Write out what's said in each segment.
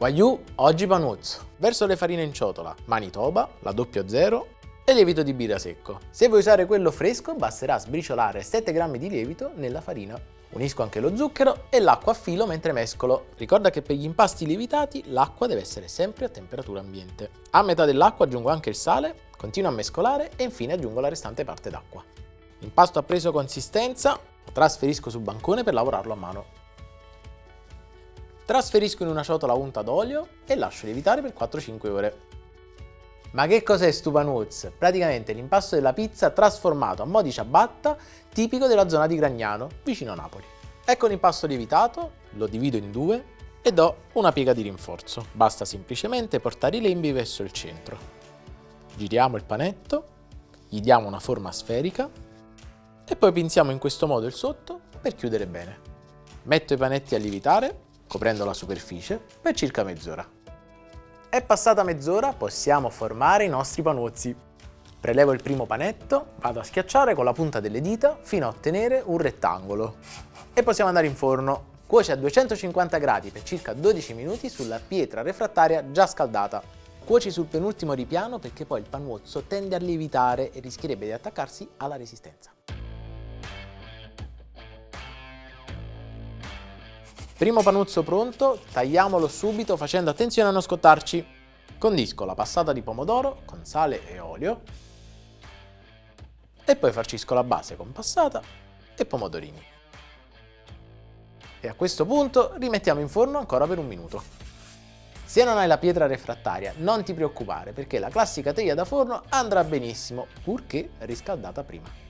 Wagyu, oggi panuzzo. Verso le farine in ciotola, Manitoba, la 00 e lievito di birra secco. Se vuoi usare quello fresco basterà sbriciolare 7 g di lievito nella farina. Unisco anche lo zucchero e l'acqua a filo mentre mescolo. Ricorda che per gli impasti lievitati l'acqua deve essere sempre a temperatura ambiente. A metà dell'acqua aggiungo anche il sale, continuo a mescolare e infine aggiungo la restante parte d'acqua. L'impasto ha preso consistenza, lo trasferisco sul bancone per lavorarlo a mano. Trasferisco in una ciotola unta d'olio e lascio lievitare per 4-5 ore. Ma che cos'è stu panuz? Praticamente l'impasto della pizza trasformato a mo' di ciabatta tipico della zona di Gragnano, vicino a Napoli. Ecco l'impasto lievitato, lo divido in due e do una piega di rinforzo. Basta semplicemente portare i lembi verso il centro. Giriamo il panetto, gli diamo una forma sferica e poi pinziamo in questo modo il sotto per chiudere bene. Metto i panetti a lievitare, coprendo la superficie, per circa mezz'ora. È passata mezz'ora, possiamo formare i nostri panuzzi. Prelevo il primo panetto, vado a schiacciare con la punta delle dita fino a ottenere un rettangolo. E possiamo andare in forno. Cuoce a 250 gradi per circa 12 minuti sulla pietra refrattaria già scaldata. Cuoci sul penultimo ripiano perché poi il panuzzo tende a lievitare e rischierebbe di attaccarsi alla resistenza. Primo panuzzo pronto, tagliamolo subito facendo attenzione a non scottarci. Condisco la passata di pomodoro con sale e olio e poi farcisco la base con passata e pomodorini. E a questo punto rimettiamo in forno ancora per un minuto. Se non hai la pietra refrattaria non ti preoccupare perché la classica teglia da forno andrà benissimo purché riscaldata prima.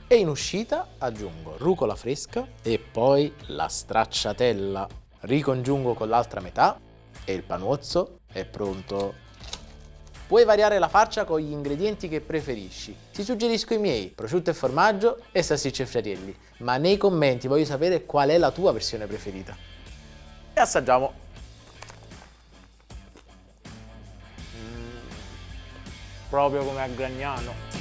E in uscita aggiungo rucola fresca e poi la stracciatella. Ricongiungo con l'altra metà e il panuzzo è pronto. Puoi variare la farcia con gli ingredienti che preferisci. Ti suggerisco i miei, prosciutto e formaggio e salsicce e friarielli, ma nei commenti voglio sapere qual è la tua versione preferita. E assaggiamo. Proprio come a Gragnano.